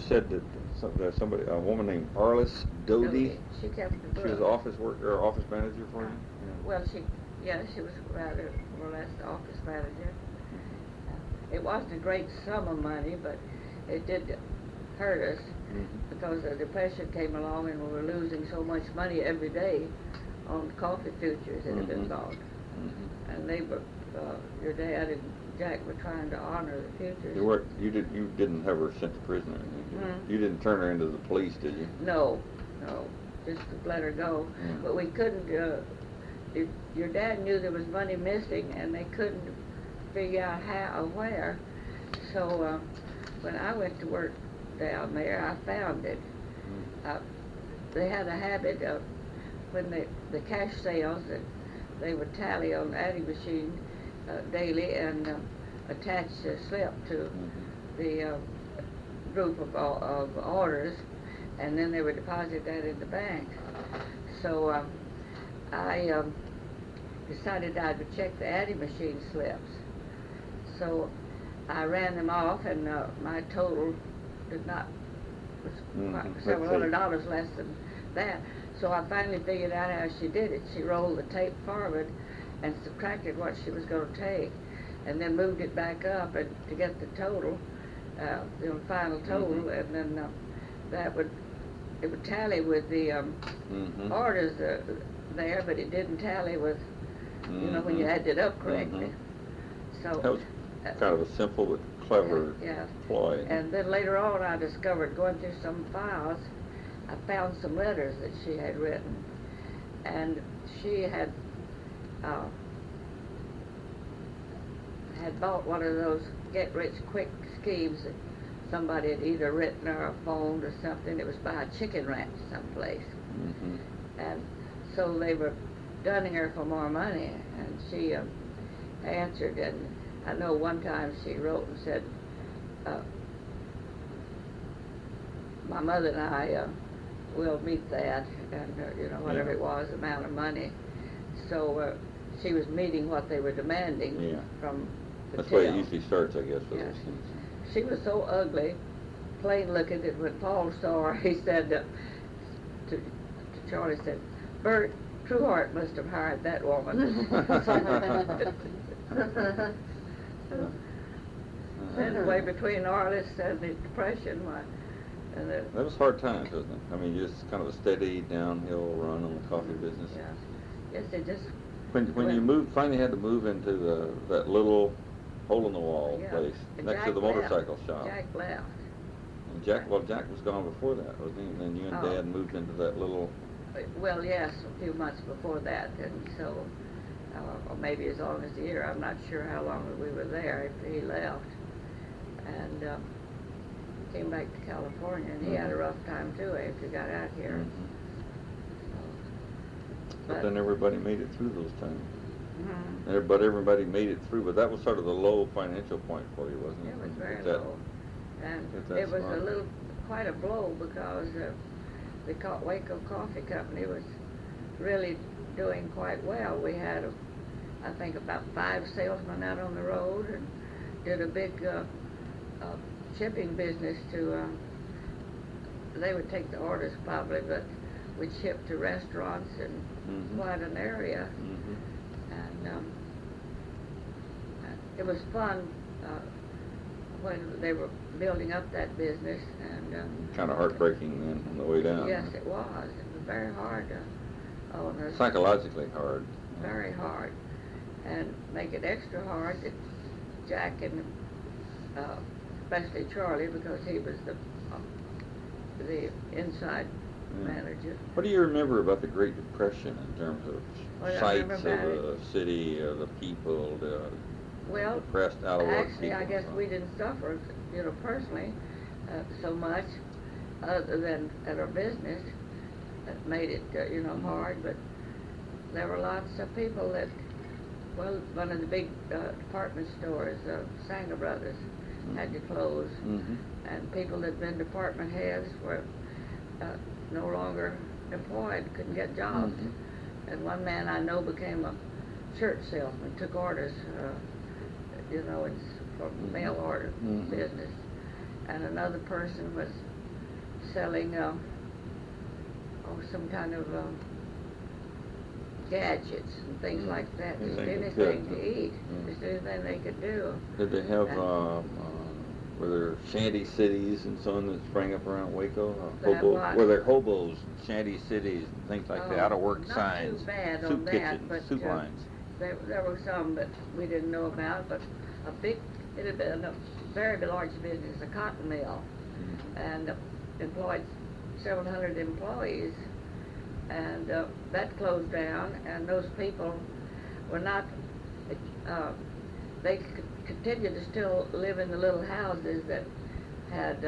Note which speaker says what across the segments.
Speaker 1: said that there's somebody, a woman named Arliss Doty.
Speaker 2: She kept the book.
Speaker 1: She was office worker or office manager for you? Yeah.
Speaker 2: Well, she was rather more or less the office manager. It wasn't a great sum of money, but it did hurt us because the Depression came along and we were losing so much money every day on coffee futures that had been bought. And they were, your dad and Jack were trying to honor the futures.
Speaker 1: You didn't have her sent to prison or anything. You didn't turn her into the police, did you?
Speaker 2: No, just to let her go. But we couldn't. Your dad knew there was money missing, and they couldn't figure out how or where. So when I went to work down there, I found it. They had a habit of when the cash sales that they would tally on the adding machine daily and attach a slip to the group of orders, and then they would deposit that in the bank. So I decided I would check the adding machine slips. So I ran them off, and my total was several $100 less than that. So I finally figured out how she did it. She rolled the tape forward and subtracted what she was going to take, and then moved it back up and to get the total, the final total, and then it would tally with the orders there, but it didn't tally with, when you added it up correctly. So
Speaker 1: that was kind of a simple but clever ploy.
Speaker 2: And then later on, I discovered, going through some files, I found some letters that she had written, and she had bought one of those get-rich-quick schemes that somebody had either written or phoned or something. It was by a chicken ranch someplace. And so they were dunning her for more money, and she answered, and I know one time she wrote and said, my mother and I will meet that, and whatever it was, amount of money. So she was meeting what they were demanding from the
Speaker 1: That's
Speaker 2: till.
Speaker 1: the way it usually starts, I guess, with those things.
Speaker 2: She was so ugly, plain looking, that when Paul saw her, he said to Charlie, said, "Bert, Trueheart must have hired that woman." Anyway, between Arliss and the Depression,
Speaker 1: that was hard times, wasn't it? I mean, just kind of a steady downhill run on the coffee business.
Speaker 2: Yeah. Yes, it just.
Speaker 1: When you finally had to move into that little hole-in-the-wall place next to the motorcycle shop.
Speaker 2: Jack left.
Speaker 1: And Jack was gone before that, wasn't he? And then you and Dad moved into that little.
Speaker 2: Well, yes, a few months before that, and so, or maybe as long as a year. I'm not sure how long we were there after he left, and came back to California, and he had a rough time too after he got out here.
Speaker 1: But then everybody made it through those times. But everybody made it through. But that was sort of the low financial point for you, wasn't it?
Speaker 2: It was very low, and it was quite a blow because the Waco Coffee Company was really doing quite well. We had, I think, about 5 salesmen out on the road, and did a big shipping business to. They would take the orders probably, but we'd ship to restaurants in quite an area, and it was fun when they were building up that business, and
Speaker 1: kind of heartbreaking then on the way down.
Speaker 2: Yes, it was. It was very hard on us.
Speaker 1: Psychologically hard.
Speaker 2: Very hard, and make it extra hard that Jack and especially Charlie, because he was the inside manager.
Speaker 1: What do you remember about the Great Depression in terms of sights of the city, the people, the depressed, out of work
Speaker 2: actually,
Speaker 1: people?
Speaker 2: I guess we didn't suffer, personally, so much, other than at our business. That made it, hard. But there were lots of people that, one of the big department stores, Sanger Brothers, had to close, and people that had been department heads were no longer employed, couldn't get jobs. And one man I know became a shirt salesman, took orders, it's for mail order business. And another person was selling some kind of gadgets and things like that. Just anything to eat. Just anything they could do.
Speaker 1: Did they have were there shanty cities and so on that sprang up around Waco? Were there hobos, shanty cities, and things like that? Out of work signs,
Speaker 2: not too bad
Speaker 1: soup
Speaker 2: on that,
Speaker 1: kitchens,
Speaker 2: but
Speaker 1: soup lines.
Speaker 2: There were some that we didn't know about, but it had been a very large business, a cotton mill, and employed several hundred employees, and that closed down, and those people were not, they continued to still live in the little houses that had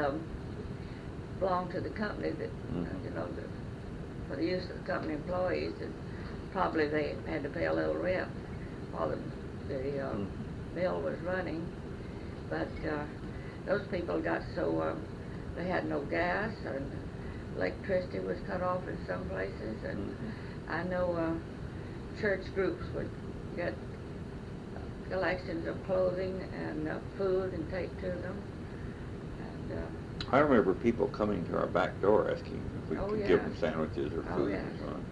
Speaker 2: belonged to the company that, for the use of the company employees, and probably they had to pay a little rent while the mill was running, but those people got so, they had no gas, and electricity was cut off in some places, and I know church groups would get collections of clothing and food and take to them. And,
Speaker 1: I remember people coming to our back door asking if we could give them sandwiches or food and so on.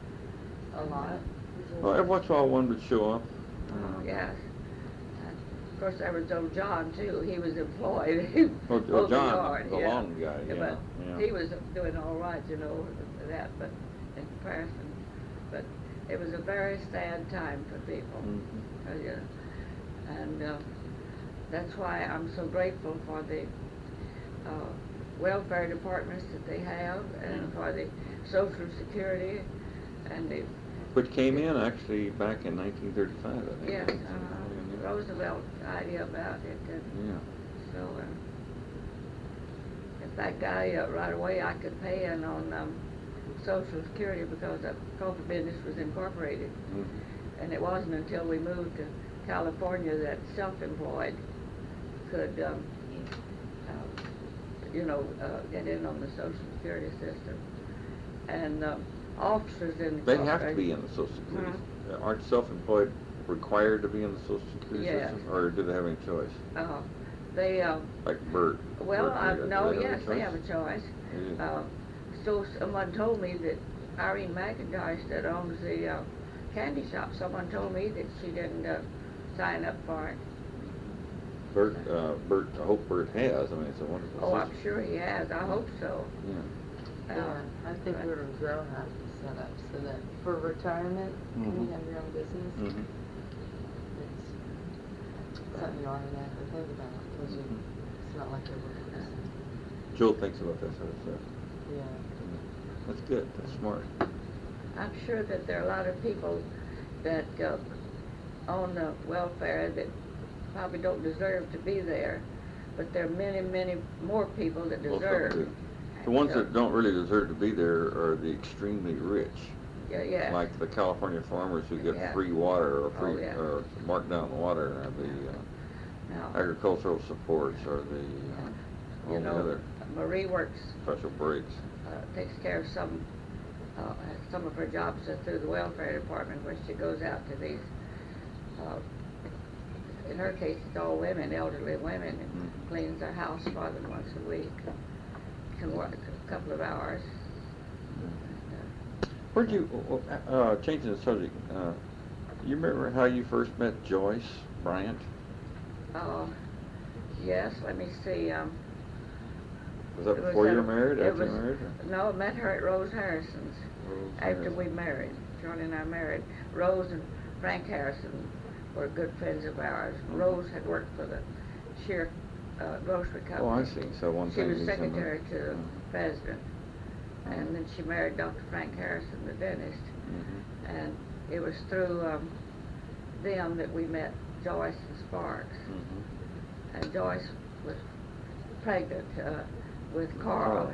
Speaker 2: A lot.
Speaker 1: Well, every once in a while one would show up.
Speaker 2: Oh, yes. Of course, there was old John, too. He was employed. He
Speaker 1: John,
Speaker 2: the yard,
Speaker 1: the long guy,
Speaker 2: but he was doing all right, that, but in comparison. But it was a very sad time for people. And that's why I'm so grateful for the welfare departments that they have, and for the Social Security, and the...
Speaker 1: Which came in, actually, back in 1935, I think.
Speaker 2: Yes, Roosevelt idea about it. So, in fact, right away I could pay in on Social Security because the coffee business was incorporated. And it wasn't until we moved to California that self-employed could, get in on the Social Security system. And officers in
Speaker 1: They have to be in the Social Security. Aren't self-employed required to be in the Social Security system, or do they have any choice?
Speaker 2: They
Speaker 1: like Bert.
Speaker 2: Well,
Speaker 1: Bert,
Speaker 2: yes, they have a choice. So someone told me that Irene McIntosh, that owns the candy shop, someone told me that she didn't sign up for it.
Speaker 1: Bert, I hope Bert has. I mean, it's a wonderful system.
Speaker 2: I'm sure he has. I hope so.
Speaker 3: I think River Grow has it set up so that for retirement, when you have your own business, it's something you ought to have to think about, because it's not like everyone.
Speaker 1: Jill thinks about that sort of stuff.
Speaker 3: Yeah.
Speaker 1: That's good. That's smart.
Speaker 2: I'm sure that there are a lot of people that on the welfare that probably don't deserve to be there, but there are many, many more people that deserve.
Speaker 1: The ones that don't really deserve to be there are the extremely rich. Like the California farmers who get free water or free or marked down water, or the agricultural supports, or the all the other
Speaker 2: Marie works
Speaker 1: special breaks.
Speaker 2: Takes care of some of her jobs through the welfare department, where she goes out to these. In her case, it's all women, elderly women, and cleans their house for them once a week. Can work a couple of hours.
Speaker 1: Where'd you, changing the subject, you remember how you first met Joyce Bryant?
Speaker 2: Yes, let me see.
Speaker 1: Was that before you were married, after you married?
Speaker 2: No, I met her at Rose Harrison's after we married. Charlie and I married. Rose and Frank Harrison were good friends of ours. Rose had worked for the Shear grocery company.
Speaker 1: Oh, I see. So one
Speaker 2: she
Speaker 1: thing
Speaker 2: was secretary to the president, and then she married Dr. Frank Harrison, the dentist. And it was through them that we met Joyce and Sparks. And Joyce was pregnant with Carl,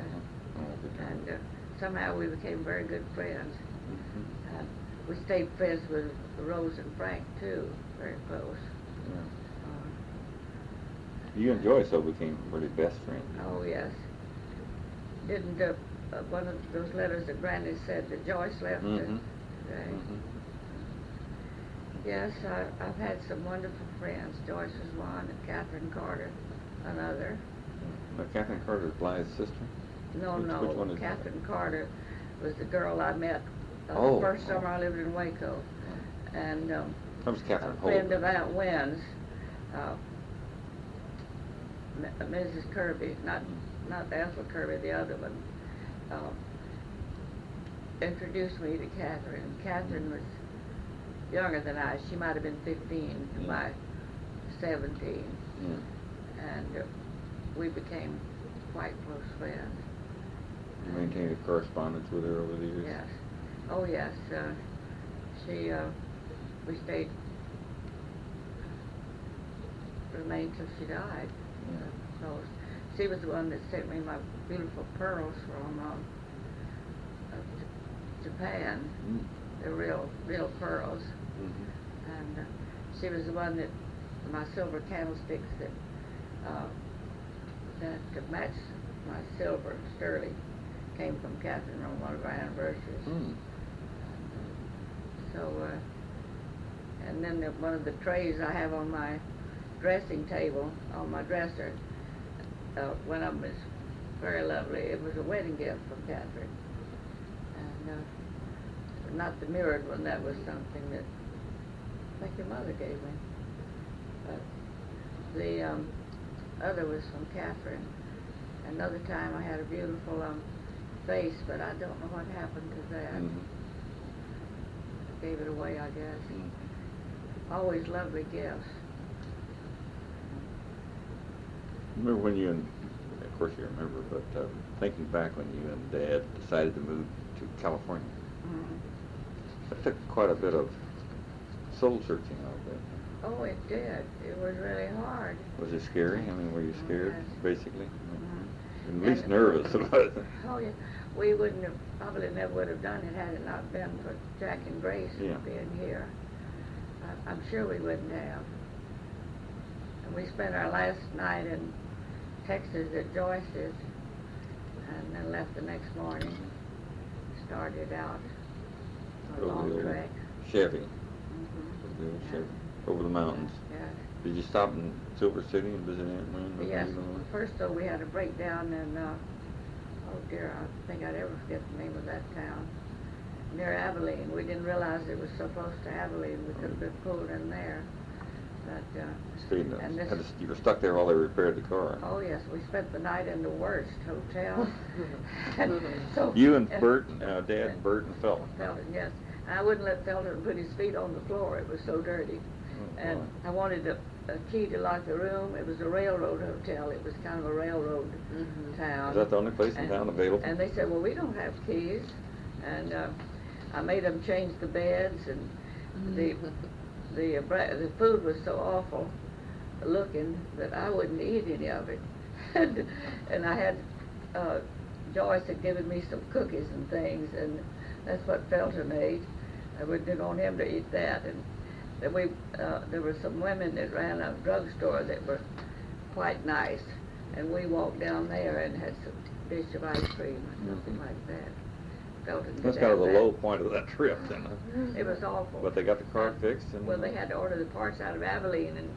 Speaker 2: and somehow we became very good friends. We stayed friends with Rose and Frank too, very close.
Speaker 1: You and Joyce, though, became really best friends.
Speaker 2: Oh, yes. Didn't one of those letters that Brandy said that Joyce left today? Yes, I've had some wonderful friends. Joyce was one, and Catherine Carter another.
Speaker 1: Catherine Carter's Blythe's sister?
Speaker 2: No,
Speaker 1: Which one is
Speaker 2: Catherine Carter was the girl I met
Speaker 1: Oh,
Speaker 2: the first summer I lived in Waco. And
Speaker 1: that was Catherine
Speaker 2: a
Speaker 1: Holt.
Speaker 2: friend of Aunt Wynn's, Mrs. Kirby, not Ethel Kirby, the other one, introduced me to Catherine. Catherine was younger than I. She might have been 15 to my 17. And we became quite close friends.
Speaker 1: You maintained a correspondence with her over the years?
Speaker 2: Yes. Oh, yes. We stayed, remained till she died. So she was the one that sent me my beautiful pearls from Japan. They're real pearls. And she was the one that my silver candlesticks that matched my silver sterling came from Catherine on one of our anniversaries. So, and then one of the trays I have on my dressing table, on my dresser, one of them is very lovely. It was a wedding gift from Catherine. And not the mirrored one, that was something that I think your mother gave me. But the other was from Catherine. Another time I had a beautiful vase, but I don't know what happened to that. Gave it away, I guess. Always lovely gifts.
Speaker 1: Remember when you and, of course you remember, but thinking back when you and Dad decided to move to California, that took quite a bit of soul searching out of it.
Speaker 2: Oh, it did. It was really hard.
Speaker 1: Was it scary? I mean, were you scared,
Speaker 2: Yes.
Speaker 1: basically? At least nervous about it.
Speaker 2: Oh, yeah. We wouldn't have, probably never would have done it had it not been for Jack and Grace being here. I'm sure we wouldn't have. And we spent our last night in Texas at Joyce's, and then left the next morning. Started out a long trek.
Speaker 1: Chevy. Chevy. Over the mountains.
Speaker 2: Yes.
Speaker 1: Did you stop in Silver City and visit Aunt Wynn?
Speaker 2: Yes. First, though, we had a breakdown in, oh dear, I think I'd ever forget the name of that town, near Abilene. We didn't realize it was so close to Abilene. We could have been pulled in there. But,
Speaker 1: you were stuck there while they repaired the car.
Speaker 2: Oh, yes. We spent the night in the worst hotel. And so,
Speaker 1: you and Burton, Dad, Burton Felton.
Speaker 2: Felton, yes. I wouldn't let Felton put his feet on the floor. It was so dirty. And I wanted a key to lock the room. It was a railroad hotel. It was kind of a railroad town.
Speaker 1: Is that the only place in town available?
Speaker 2: And they said, well, we don't have keys. And I made them change the beds, and the food was so awful looking that I wouldn't eat any of it. And I had, Joyce had given me some cookies and things, and that's what Felton ate. I didn't want him to eat that. And then there were some women that ran a drugstore that were quite nice, and we walked down there and had some dish of ice cream or something like that. Felton
Speaker 1: That's kind of the low point of that trip, then.
Speaker 2: It was awful.
Speaker 1: But they got the car fixed?
Speaker 2: Well, they had to order the parts out of Abilene, and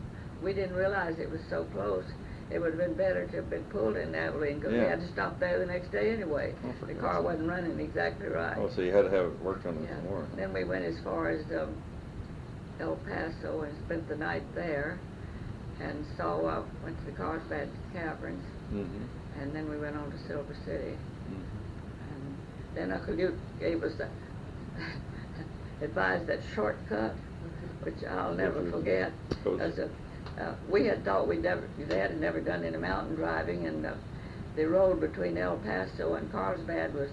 Speaker 2: we didn't realize it was so close. It would have been better to have been pulled in Abilene, because we had to stop there the next day anyway. The car wasn't running exactly right.
Speaker 1: Oh, so you had to have it worked on it some more.
Speaker 2: Then we went as far as El Paso and spent the night there, and so went to the Carlsbad Caverns, and then we went on to Silver City. And then Uncle Luke gave us advised that shortcut, which I'll never forget. Because we had thought Dad had never done any mountain driving, and the road between El Paso and Carlsbad was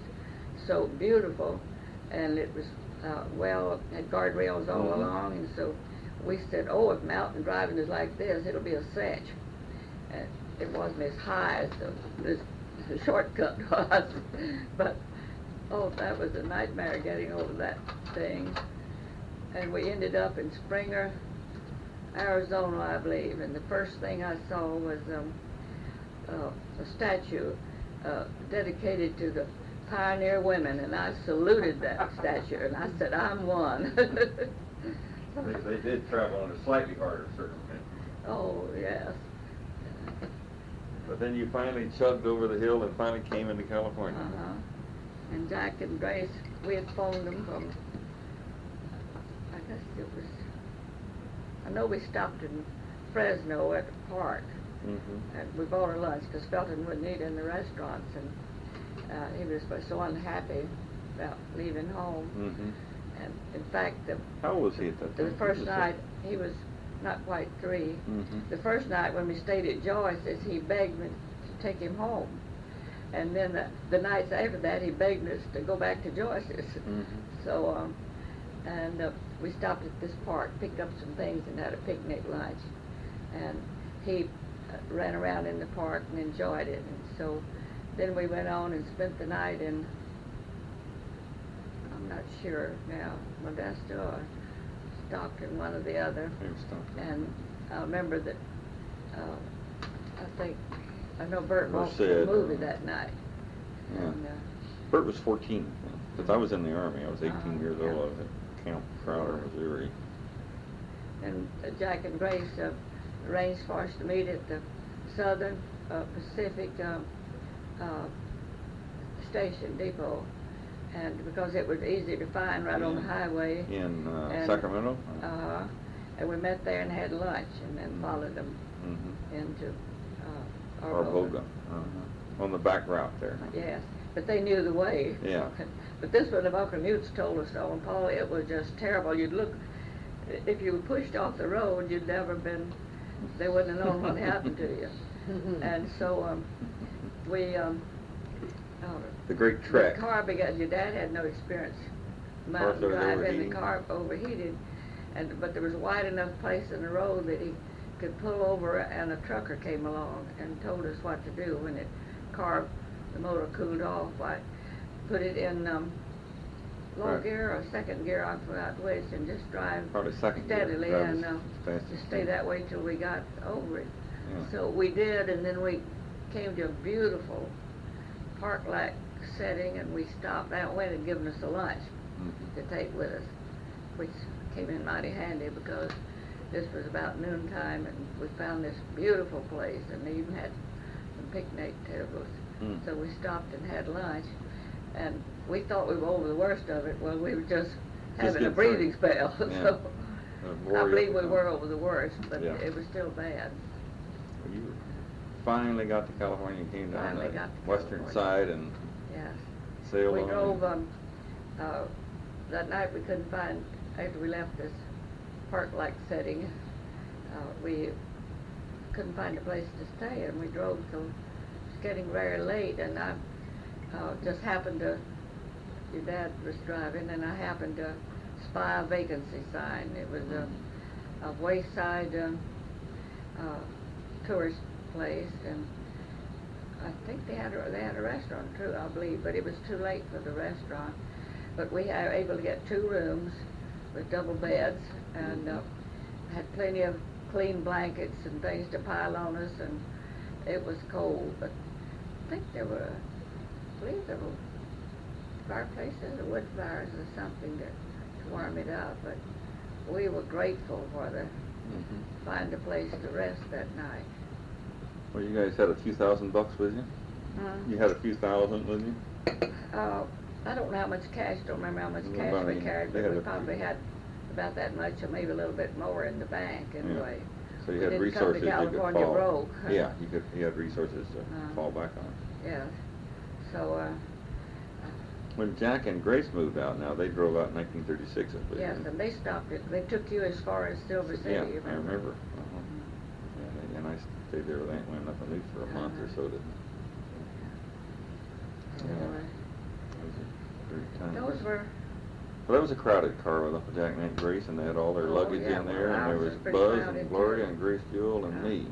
Speaker 2: so beautiful, and it was had guardrails all along, and so we said, oh, if mountain driving is like this, it'll be a cinch. And it wasn't as high as the shortcut was, but oh, that was a nightmare getting over that thing. And we ended up in Springer, Arizona, I believe, and the first thing I saw was a statue dedicated to the pioneer women, and I saluted that statue, and I said, I'm one.
Speaker 1: They did travel on a slightly harder circumstance.
Speaker 2: Oh, yes.
Speaker 1: But then you finally chugged over the hill and finally came into California.
Speaker 2: And Jack and Grace, we had phoned them from, I guess it was, I know we stopped in Fresno at the park. And we bought her lunch because Felton wouldn't eat in the restaurants, and he was so unhappy about leaving home. And in fact,
Speaker 1: how old was he at that time?
Speaker 2: The first night, he was not quite 3. The first night when we stayed at Joyce's, he begged me to take him home. And then the nights after that, he begged us to go back to Joyce's. So, we stopped at this park, picked up some things, and had a picnic lunch. And he ran around in the park and enjoyed it. And so then we went on and spent the night in, I'm not sure now, Modesto or Stockton, one or the other. And I remember that, I know Bert watched the movie that night.
Speaker 1: Yeah.
Speaker 2: And,
Speaker 1: Bert was 14, because I was in the Army. I was 18 years old. I was at Camp Crowder, Missouri.
Speaker 2: And Jack and Grace arranged for us to meet at the Southern Pacific Station Depot, and because it was easy to find right on the highway.
Speaker 1: In Sacramento?
Speaker 2: And we met there and had lunch, and then followed them into
Speaker 1: Arboga. On the back route there.
Speaker 2: Yes, but they knew the way.
Speaker 1: Yeah.
Speaker 2: But this one, the Uncle Newt's told us so, and Paul, it was just terrible. You'd look, if you were pushed off the road, you'd never been, they wouldn't have known what happened to you. And so
Speaker 1: the great trek.
Speaker 2: The car began, your dad had no experience mountain driving, the car overheated, but there was a wide enough place in the road that he could pull over, and a trucker came along and told us what to do. When the motor cooled off, I put it in low gear or second gear, I forgot which, and just drive steadily and just stay that way till we got over it. Yeah. So we did, and then we came to a beautiful park-like setting, and we stopped. Aunt Wynn had given us a lunch to take with us, which came in mighty handy because this was about noontime, and we found this beautiful place, and they even had some picnic tables. So we stopped and had lunch, and we thought we were over the worst of it. Well, we were just having a breathing spell. So I believe we were over the worst, but it was still bad.
Speaker 1: Well, you finally got to California and came down the western side and sailed on.
Speaker 2: We drove, that night we couldn't find, after we left this park-like setting, we couldn't find a place to stay, and we drove till it was getting very late, and I just happened to, your dad was driving, and I happened to spy a vacancy sign. It was a wayside tourist place, and I think they had a restaurant too, I believe, but it was too late for the restaurant. But we were able to get 2 rooms with double beds, and had plenty of clean blankets and things to pile on us, and it was cold, but I think I believe there were fireplaces or wood fires or something to warm it up, but we were grateful for the find a place to rest that night.
Speaker 1: Well, you guys had a few $1,000 with you? You had a few thousand with you?
Speaker 2: I don't know how much cash, don't remember how much cash we carried, but we probably had about that much or maybe a little bit more in the bank anyway.
Speaker 1: So you had resources you could fall.
Speaker 2: Broke.
Speaker 1: Yeah, you had resources to fall back on.
Speaker 2: Yeah. So
Speaker 1: when Jack and Grace moved out, now they drove out in 1936, I believe.
Speaker 2: Yes, and they stopped it. They took you as far as Silver City.
Speaker 1: Yeah, I remember. Yeah, and I stayed there with Aunt Wynn up in Leaf for a month or so.
Speaker 2: Those were.
Speaker 1: Well, that was a crowded car with Uncle Jack and Aunt Grace, and they had all their luggage in there, and there was Buzz and Gloria and Grace Jewel and me.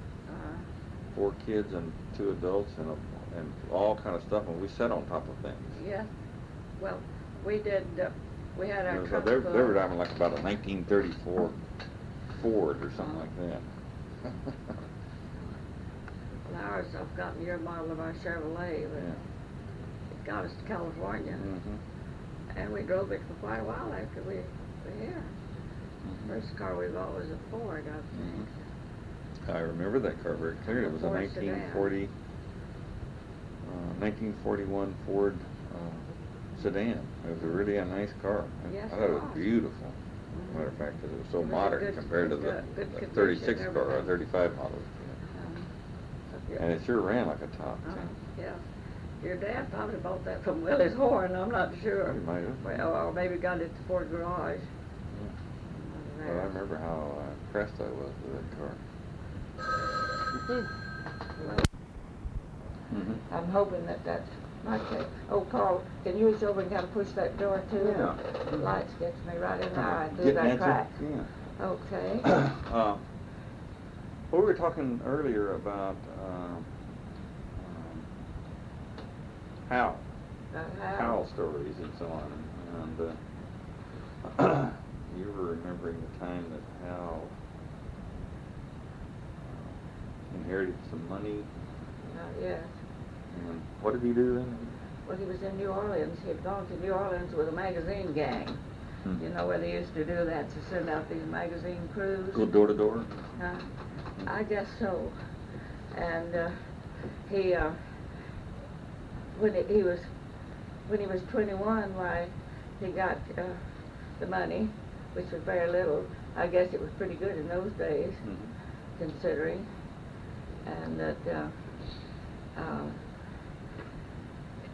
Speaker 1: 4 kids and 2 adults and all kind of stuff, and we sat on top of things.
Speaker 2: Yeah. Well, we did. We had our truck.
Speaker 1: They were driving like about a 1934 Ford or something like that.
Speaker 2: Well, ours, I've gotten your model of our Chevrolet, but it got us to California. And we drove it for quite a while after we were here. First car we bought was a Ford, I think.
Speaker 1: I remember that car very clearly. It was a 1940 1941 Ford sedan. It was really a nice car.
Speaker 2: Yes,
Speaker 1: I thought it was beautiful. Matter of fact, it was so modern compared to the 36 car or 35 model. And it sure ran like a top.
Speaker 2: Yeah. Your dad probably bought that from Willie's Horn, I'm not sure.
Speaker 1: He might have.
Speaker 2: Well, or maybe got it at the Ford garage.
Speaker 1: Well, I remember how impressed I was with that car.
Speaker 2: I'm hoping that's my case. Oh, Paul, can you reach over and kind of push that door too?
Speaker 1: Yeah.
Speaker 2: The lights gets me right in the eye through that crack.
Speaker 1: Yeah.
Speaker 2: Okay.
Speaker 1: Well, we were talking earlier about Hal stories and so on, and you were remembering the time that Hal inherited some money.
Speaker 2: Yes.
Speaker 1: And what did he do then?
Speaker 2: Well, he was in New Orleans. He had gone to New Orleans with a magazine gang. You know where they used to do that, to send out these magazine crews?
Speaker 1: Go door to door?
Speaker 2: I guess so. And he when he was 21, why, he got the money, which was very little. I guess it was pretty good in those days, considering. And that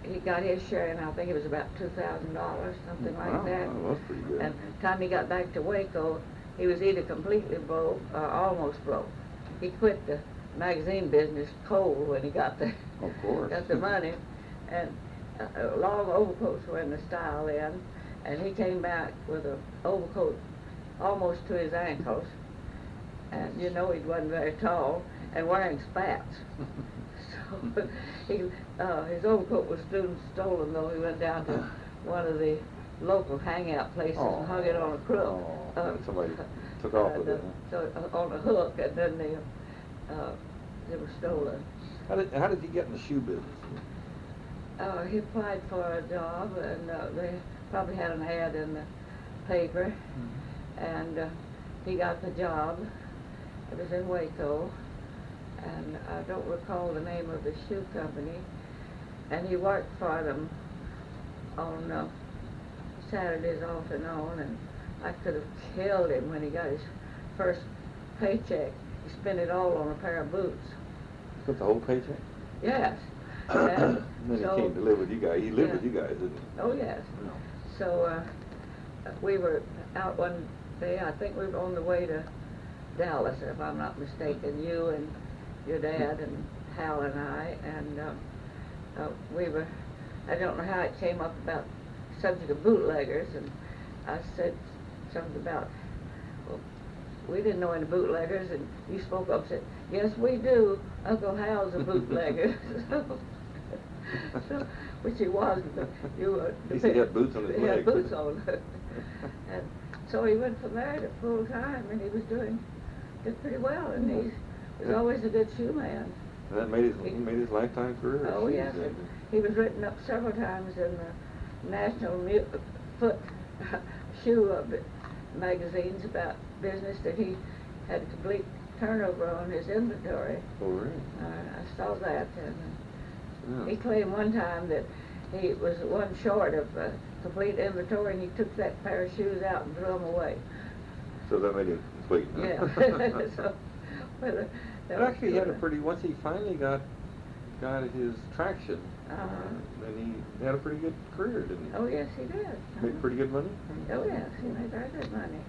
Speaker 2: he got his share, and I think it was about $2,000, something like that.
Speaker 1: That was pretty good.
Speaker 2: And the time he got back to Waco, he was either completely broke or almost broke. He quit the magazine business cold when he got the
Speaker 1: Of course.
Speaker 2: got the money, and long overcoats were in the style then, and he came back with an overcoat almost to his ankles, and you know he wasn't very tall, and wearing spats. So his overcoat was soon stolen, though. He went down to one of the local hangout places and hung it on a crook.
Speaker 1: Somebody took off with it.
Speaker 2: So on a hook, and then they were stolen.
Speaker 1: How did he get in the shoe business?
Speaker 2: He applied for a job, and they probably had an ad in the paper, and he got the job. It was in Waco, and I don't recall the name of the shoe company, and he worked for them on Saturdays off and on, and I could have killed him when he got his first paycheck. He spent it all on a pair of boots.
Speaker 1: Spent the whole paycheck?
Speaker 2: Yes.
Speaker 1: And then he came to live with you guys. He lived with you guys, didn't he?
Speaker 2: Oh, yes. So we were out one day. I think we were on the way to Dallas, if I'm not mistaken. You and your dad and Hal and I, and we were, I don't know how it came up about the subject of bootleggers, and I said something about, well, we didn't know any bootleggers, and you spoke up and said, yes, we do. Uncle Hal's a bootlegger. So, which he wasn't. You were.
Speaker 1: He had boots on his legs.
Speaker 2: He had boots on. And so he went from there to full time, and he did pretty well, and he was always a good shoe man.
Speaker 1: And that he made his lifetime career.
Speaker 2: Oh, yes. He was written up several times in the National Foot Shoe magazines. About business that he had a complete turnover on his inventory.
Speaker 1: Oh, really?
Speaker 2: I saw that, and he claimed one time that he was one short of complete inventory, and he took that pair of shoes out and threw them away.
Speaker 1: So that made him complete, huh?
Speaker 2: Yeah. So, well,
Speaker 1: but actually, he had a pretty. Once he finally got his traction, then he had a pretty good career, didn't he?
Speaker 2: Oh, yes, he did.
Speaker 1: Made pretty good money.
Speaker 2: Oh, yes, he made very good money.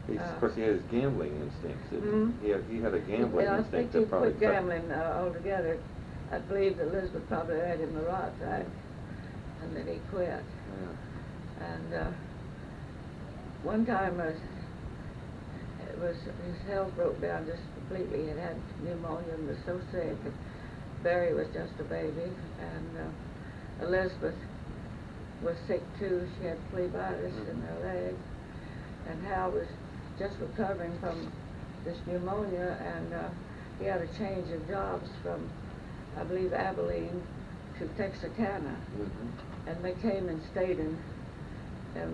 Speaker 1: Of course, he had his gambling instincts. He had a gambling instinct.
Speaker 2: I think he quit gambling altogether. I believe that Elizabeth probably read him the right side, and then he quit.
Speaker 1: Yeah.
Speaker 2: And one time his health broke down just completely. He had pneumonia and was so sick. And Barry was just a baby, and Elizabeth was sick too. She had phlebitis in her leg, and Hal was just recovering from this pneumonia, and he had a change of jobs from, I believe, Abilene to Texarkana. And they came and stayed in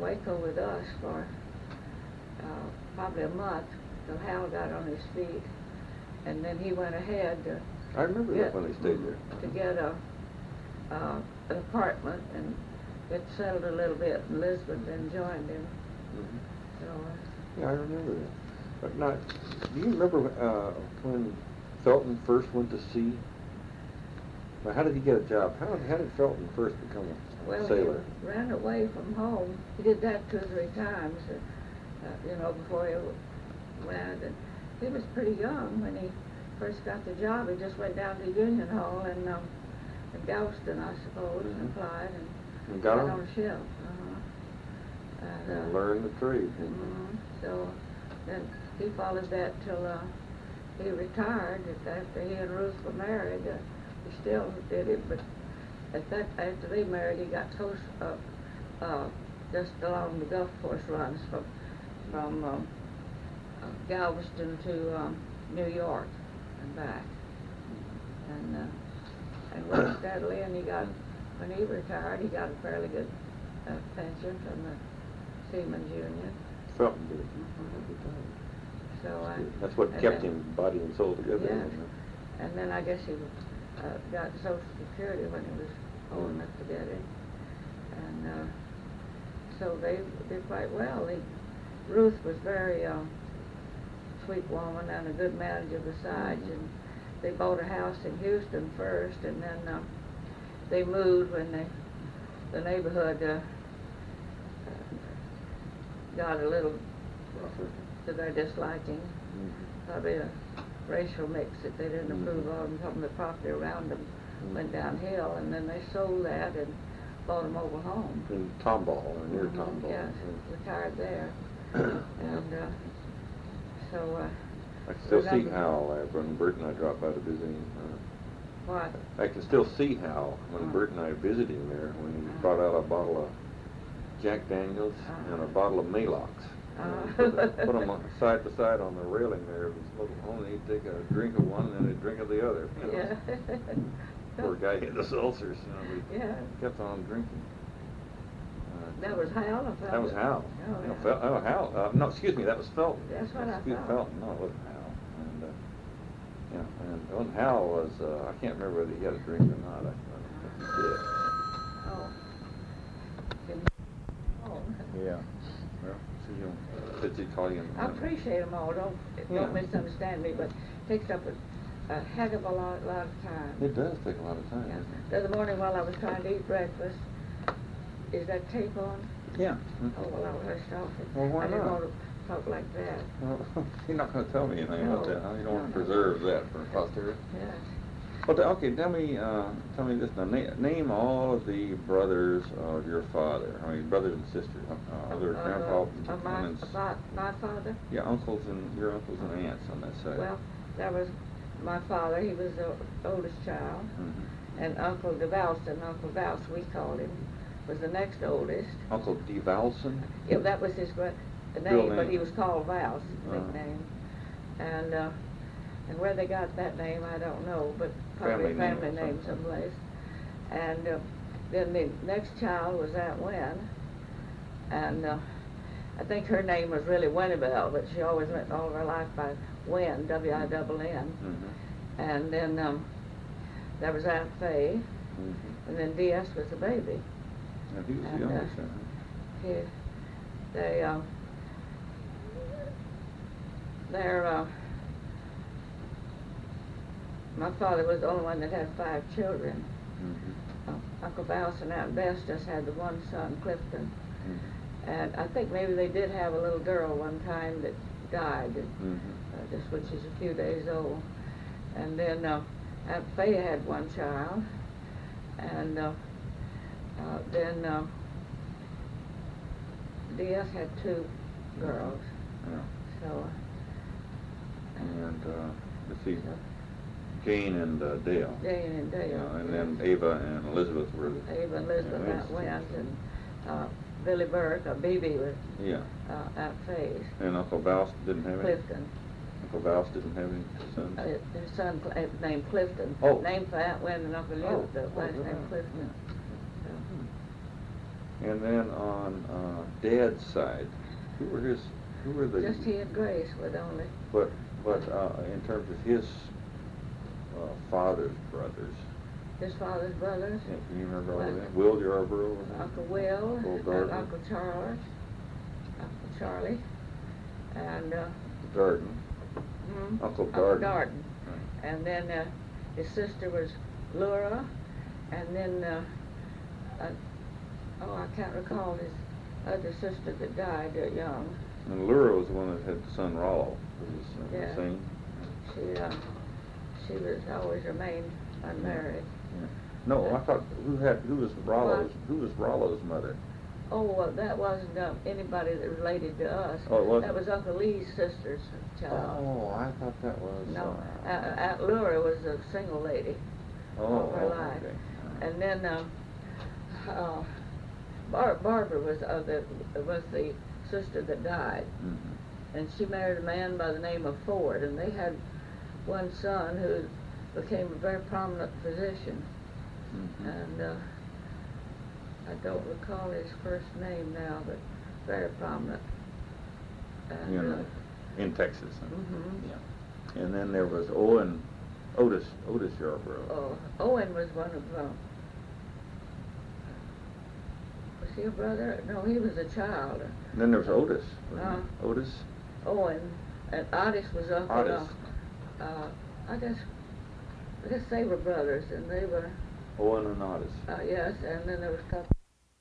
Speaker 2: Waco with us for probably a month till Hal got on his feet, and then he went ahead to
Speaker 1: I remember that when they stayed there.
Speaker 2: To get an apartment and it settled a little bit. And Elizabeth then joined him.
Speaker 1: Mm-hmm.
Speaker 2: So,
Speaker 1: yeah, I remember that. But now, do you remember when Felton first went to sea? Now, how did he get a job? How did Felton first become a sailor?
Speaker 2: He ran away from home. He did that 2 or 3 times, before he went. And he was pretty young when he first got the job. He just went down to Union Hall in Galveston, I suppose, and applied and got on a ship.
Speaker 1: And learned the trade.
Speaker 2: So then he followed that till he retired. After he and Ruth were married, he still did it, but after they married, he got close just along the Gulf Coast runs from Galveston to New York and back, and worked steadily. And when he retired, he got a fairly good pension from the Seamen's Union.
Speaker 1: Felton did.
Speaker 2: So
Speaker 1: that's what kept him body and soul together.
Speaker 2: Yeah. And then I guess he got Social Security when he was old enough to get it. And so they did quite well. Ruth was very sweet woman and a good manager besides. And they bought a house in Houston first, and then they moved when the neighborhood got a little to their disliking. Probably a racial mix that they didn't approve of, and some of the property around them went downhill, and then they sold that and bought a mobile home.
Speaker 1: In Tomball, or near Tomball.
Speaker 2: Yes, retired there. And so...
Speaker 1: I can still see Hal when Bert and I dropped by to visit him.
Speaker 2: What?
Speaker 1: I can still see Hal when Bert and I visited him there, when he brought out a bottle of Jack Daniels and a bottle of Maalox. Put them side by side on the railing there of his little home, and he'd take a drink of one and then a drink of the other.
Speaker 2: Yeah.
Speaker 1: Poor guy had the ulcers, He kept on drinking.
Speaker 2: That was Hal?
Speaker 1: That was Hal. Hal. No, excuse me, that was Felton.
Speaker 2: That's what I thought.
Speaker 1: Felton. No, it wasn't Hal. And when Hal was, I can't remember whether he had a drink or not. I think he did.
Speaker 2: Oh.
Speaker 1: Yeah. Well, so did you call him?
Speaker 2: I appreciate them all. Don't misunderstand me, but it takes up a heck of a lot of time.
Speaker 1: It does take a lot of time.
Speaker 2: Yeah. The other morning while I was trying to eat breakfast, is that tape on?
Speaker 1: Yeah.
Speaker 2: Oh, well, I hushed off it.
Speaker 1: Well, why
Speaker 2: I didn't
Speaker 1: not?
Speaker 2: want to talk like that.
Speaker 1: Well, you're not going to tell me anything about that, huh? You don't want to preserve that for posterity?
Speaker 2: Yes.
Speaker 1: Well, okay, tell me this now. Name all of the brothers of your father. I mean, brothers and sisters. Other grandpa and
Speaker 2: my father?
Speaker 1: Yeah, your uncles and aunts on that side.
Speaker 2: Well, that was my father. He was the oldest child. And Uncle DeValson, Uncle Valse, we called him, was the next oldest.
Speaker 1: Uncle DeValson?
Speaker 2: Yeah, that was his name, but he was called Valse, nickname. And where they got that name, I don't know, but probably a family name someplace. And then the next child was Aunt Wen, and I think her name was really Winnibelle, but she always went all of her life by Win, W-I-N-N. And then there was Aunt Faye, and then D.S. was the baby.
Speaker 1: And he was the youngest,
Speaker 2: my father was the only one that had 5 children. Uncle Valse and Aunt Bess just had the one son, Clifton. And I think maybe they did have a little girl one time that died, just when she's a few days old. And then Aunt Faye had one child, and then D.S. had 2 girls. So.
Speaker 1: And let's see, Jane and Dale.
Speaker 2: Jane and Dale.
Speaker 1: And then Ava and Elizabeth were the...
Speaker 2: Ava and Elizabeth Aunt Went, and Billy Burke, B.B. was Aunt Faye's.
Speaker 1: And Uncle Valse didn't have any?
Speaker 2: Clifton.
Speaker 1: Uncle Valse didn't have any sons?
Speaker 2: His son named Clifton.
Speaker 1: Oh.
Speaker 2: Named for Aunt Wen and Uncle Lew, the last name Clifton.
Speaker 1: And then on Dad's side, who were the...
Speaker 2: Just he and Grace were the only...
Speaker 1: But in terms of his father's brothers,
Speaker 2: his father's brothers.
Speaker 1: Yeah, can you remember all of that? Will Yarborough?
Speaker 2: Uncle Will, and Uncle Charlie, and
Speaker 1: Darden. Uncle Darden.
Speaker 2: Darden. Right. And then his sister was Laura, and then I can't recall his other sister that died young.
Speaker 1: And Laura was the one that had the son Rollo.
Speaker 2: Yeah.
Speaker 1: Same.
Speaker 2: She was always remained unmarried.
Speaker 1: Yeah. No, I thought who was Rollo's mother?
Speaker 2: Oh, that wasn't anybody that related to us.
Speaker 1: Oh, it wasn't?
Speaker 2: That was Uncle Lee's sister's child.
Speaker 1: Oh, I thought that was...
Speaker 2: No, Aunt Laura was a single lady all her life.
Speaker 1: Okay.
Speaker 2: And then Barbara was the sister that died.
Speaker 1: Mm-hmm.
Speaker 2: And she married a man by the name of Ford, and they had one son who became a very prominent physician.
Speaker 1: Mm-hmm.
Speaker 2: And I don't recall his first name now, but very prominent. And,
Speaker 1: in Texas.
Speaker 2: Mm-hmm.
Speaker 1: Yeah. And then there was Otis Yarborough.
Speaker 2: Oh, Owen was one of was he a brother? No, he was a child.
Speaker 1: And then there was Otis. Otis?
Speaker 2: Owen. And Otis was Uncle.
Speaker 1: Otis.
Speaker 2: I guess they were brothers, and they were...
Speaker 1: Owen and Otis.
Speaker 2: Yes, and then there was a couple